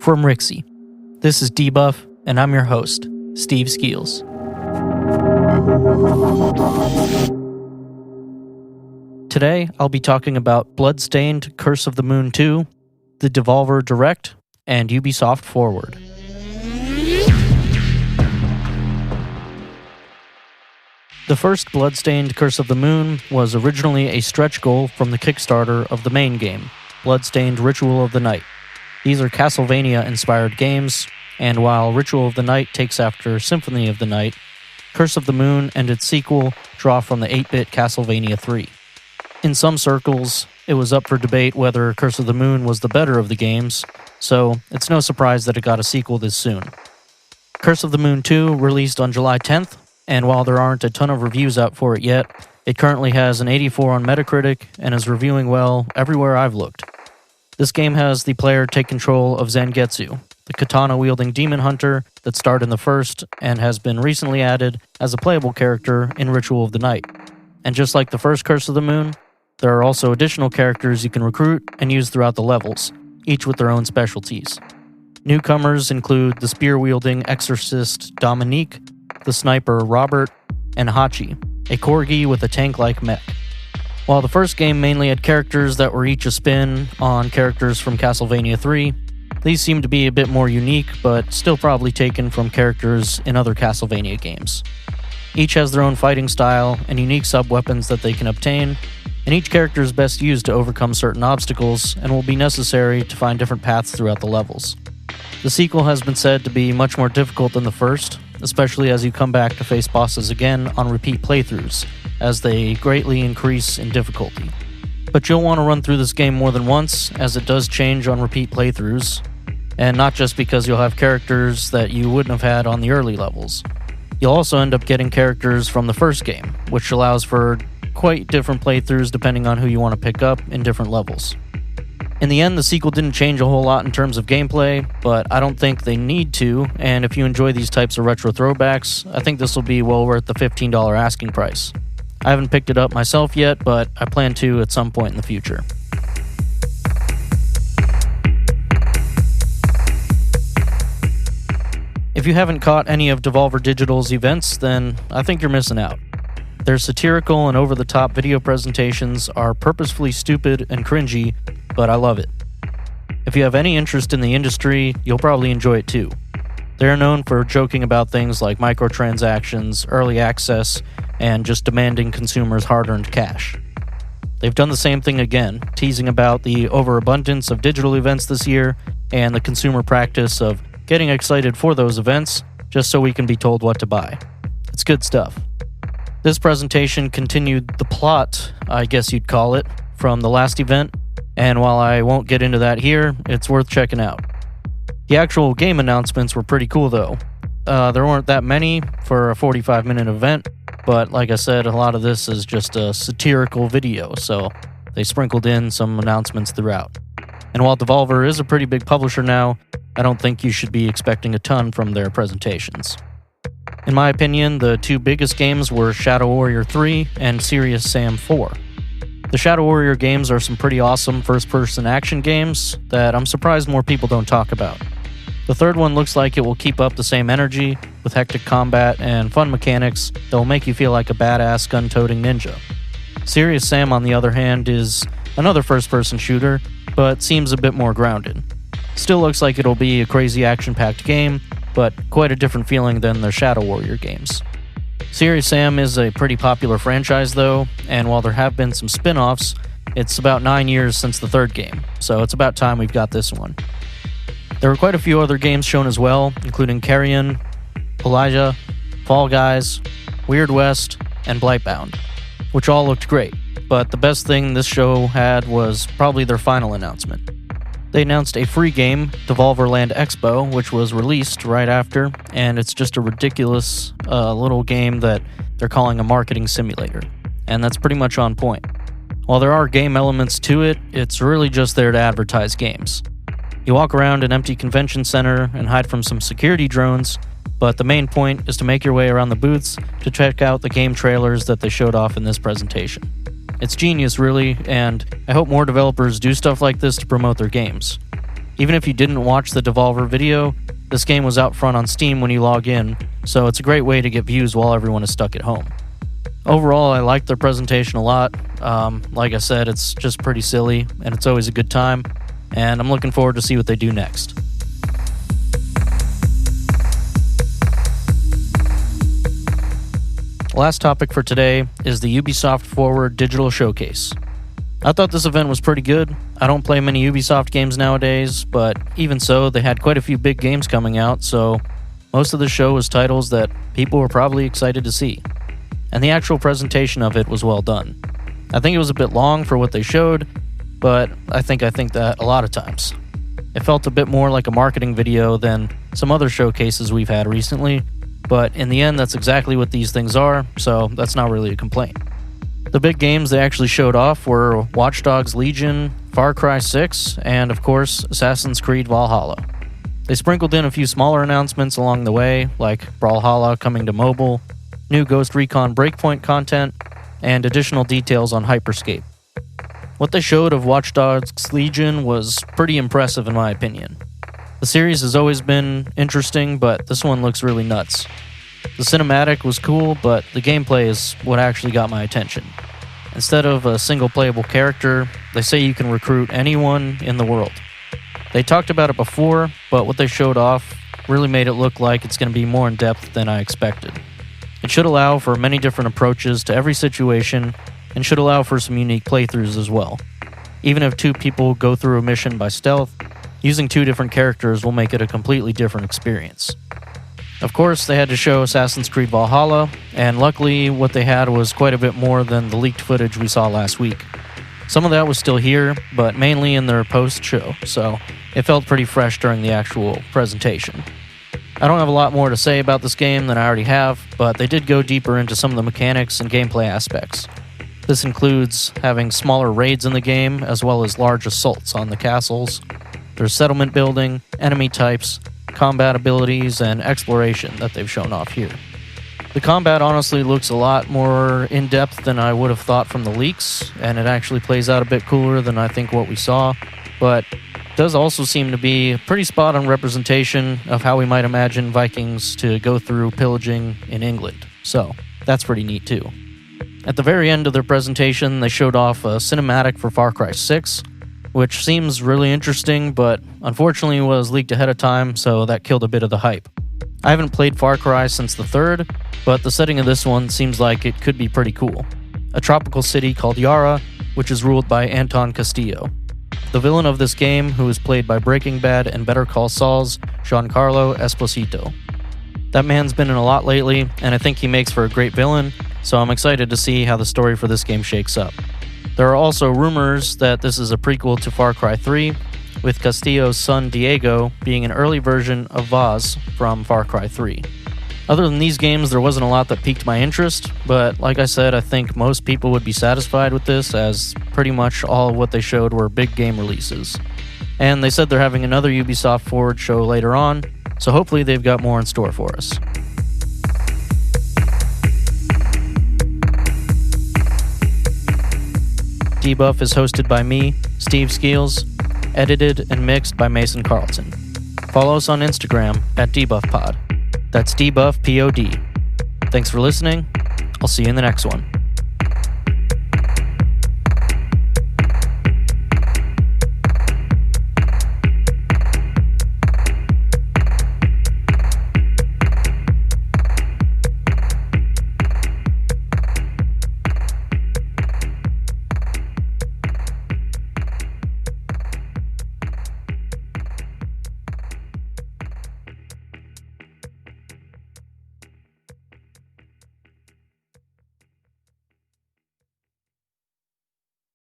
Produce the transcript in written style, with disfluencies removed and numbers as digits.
from Rixie. This is Debuff, and I'm your host, Steve Skeels. Today, I'll be talking about Bloodstained Curse of the Moon 2, the Devolver Direct, and Ubisoft Forward. The first Bloodstained Curse of the Moon was originally a stretch goal from the Kickstarter of the main game, Bloodstained Ritual of the Night. These are Castlevania-inspired games, and while Ritual of the Night takes after Symphony of the Night, Curse of the Moon and its sequel draw from the 8-bit Castlevania 3. In some circles, it was up for debate whether Curse of the Moon was the better of the games, so it's no surprise that it got a sequel this soon. Curse of the Moon 2 released on July 10th, and while there aren't a ton of reviews out for it yet, it currently has an 84 on Metacritic and is reviewing well everywhere I've looked. This game has the player take control of Zangetsu, the katana-wielding demon hunter that starred in the first and has been recently added as a playable character in Ritual of the Night. And just like the first Curse of the Moon, there are also additional characters you can recruit and use throughout the levels, each with their own specialties. Newcomers include the spear-wielding exorcist Dominique, the sniper Robert, and Hachi, a corgi with a tank-like mech. While the first game mainly had characters that were each a spin on characters from Castlevania 3, these seem to be a bit more unique, but still probably taken from characters in other Castlevania games. Each has their own fighting style and unique sub-weapons that they can obtain, and each character is best used to overcome certain obstacles and will be necessary to find different paths throughout the levels. The sequel has been said to be much more difficult than the first, especially as you come back to face bosses again on repeat playthroughs, as they greatly increase in difficulty. But you'll want to run through this game more than once, as it does change on repeat playthroughs, and not just because you'll have characters that you wouldn't have had on the early levels. You'll also end up getting characters from the first game, which allows for quite different playthroughs depending on who you want to pick up in different levels. In the end, the sequel didn't change a whole lot in terms of gameplay, but I don't think they need to, and if you enjoy these types of retro throwbacks, I think this will be well worth the $15 asking price. I haven't picked it up myself yet, but I plan to at some point in the future. If you haven't caught any of Devolver Digital's events, then I think you're missing out. Their satirical and over-the-top video presentations are purposefully stupid and cringy, but I love it. If you have any interest in the industry, you'll probably enjoy it too. They're known for joking about things like microtransactions, early access, and just demanding consumers' hard-earned cash. They've done the same thing again, teasing about the overabundance of digital events this year and the consumer practice of getting excited for those events just so we can be told what to buy. It's good stuff. This presentation continued the plot, I guess you'd call it, from the last event, and while I won't get into that here, it's worth checking out. The actual game announcements were pretty cool though. There weren't that many for a 45-minute event, but like I said, a lot of this is just a satirical video, so they sprinkled in some announcements throughout. And while Devolver is a pretty big publisher now, I don't think you should be expecting a ton from their presentations. In my opinion, the two biggest games were Shadow Warrior 3 and Serious Sam 4. The Shadow Warrior games are some pretty awesome first-person action games that I'm surprised more people don't talk about. The third one looks like it will keep up the same energy, with hectic combat and fun mechanics that will make you feel like a badass gun-toting ninja. Serious Sam, on the other hand, is another first-person shooter, but seems a bit more grounded. Still looks like it'll be a crazy action-packed game, but quite a different feeling than the Shadow Warrior games. Serious Sam is a pretty popular franchise though, and while there have been some spin-offs, it's about 9 years since the third game, so it's about time we've got this one. There were quite a few other games shown as well, including Carrion, Elijah, Fall Guys, Weird West, and Blightbound, which all looked great, but the best thing this show had was probably their final announcement. They announced a free game, Devolver Land Expo, which was released right after, and it's just a ridiculous little game that they're calling a marketing simulator, and that's pretty much on point. While there are game elements to it, it's really just there to advertise games. You walk around an empty convention center and hide from some security drones, but the main point is to make your way around the booths to check out the game trailers that they showed off in this presentation. It's genius, really, and I hope more developers do stuff like this to promote their games. Even if you didn't watch the Devolver video, this game was out front on Steam when you log in, so it's a great way to get views while everyone is stuck at home. Overall, I like their presentation a lot. Like I said, it's just pretty silly, and it's always a good time, and I'm looking forward to see what they do next. Last topic for today is the Ubisoft Forward Digital Showcase. I thought this event was pretty good. I don't play many Ubisoft games nowadays, but even so, they had quite a few big games coming out, so most of the show was titles that people were probably excited to see. And the actual presentation of it was well done. I think it was a bit long for what they showed, but I think that a lot of times. It felt a bit more like a marketing video than some other showcases we've had recently, but in the end, that's exactly what these things are, so that's not really a complaint. The big games they actually showed off were Watch Dogs Legion, Far Cry 6, and of course, Assassin's Creed Valhalla. They sprinkled in a few smaller announcements along the way, like Brawlhalla coming to mobile, new Ghost Recon Breakpoint content, and additional details on Hyperscape. What they showed of Watch Dogs Legion was pretty impressive in my opinion. The series has always been interesting, but this one looks really nuts. The cinematic was cool, but the gameplay is what actually got my attention. Instead of a single playable character, they say you can recruit anyone in the world. They talked about it before, but what they showed off really made it look like it's going to be more in depth than I expected. It should allow for many different approaches to every situation, and should allow for some unique playthroughs as well. Even if two people go through a mission by stealth, using two different characters will make it a completely different experience. Of course, they had to show Assassin's Creed Valhalla, and luckily what they had was quite a bit more than the leaked footage we saw last week. Some of that was still here, but mainly in their post-show, so it felt pretty fresh during the actual presentation. I don't have a lot more to say about this game than I already have, but they did go deeper into some of the mechanics and gameplay aspects. This includes having smaller raids in the game, as well as large assaults on the castles. There's settlement building, enemy types, combat abilities, and exploration that they've shown off here. The combat honestly looks a lot more in-depth than I would have thought from the leaks, and it actually plays out a bit cooler than I think what we saw, but does also seem to be a pretty spot-on representation of how we might imagine Vikings to go through pillaging in England, so that's pretty neat too. At the very end of their presentation, they showed off a cinematic for Far Cry 6, which seems really interesting, but unfortunately was leaked ahead of time, so that killed a bit of the hype. I haven't played Far Cry since the third, but the setting of this one seems like it could be pretty cool. A tropical city called Yara, which is ruled by Anton Castillo. The villain of this game, who is played by Breaking Bad and Better Call Saul's Giancarlo Esposito. That man's been in a lot lately, and I think he makes for a great villain, so I'm excited to see how the story for this game shakes up. There are also rumors that this is a prequel to Far Cry 3, with Castillo's son Diego being an early version of Vaz from Far Cry 3. Other than these games, there wasn't a lot that piqued my interest, but like I said, I think most people would be satisfied with this, as pretty much all of what they showed were big game releases. And they said they're having another Ubisoft Forward show later on, so hopefully they've got more in store for us. Debuff is hosted by me, Steve Skeels, edited and mixed by Mason Carlton. Follow us on Instagram at DebuffPod. That's DebuffPod. Thanks for listening. I'll see you in the next one.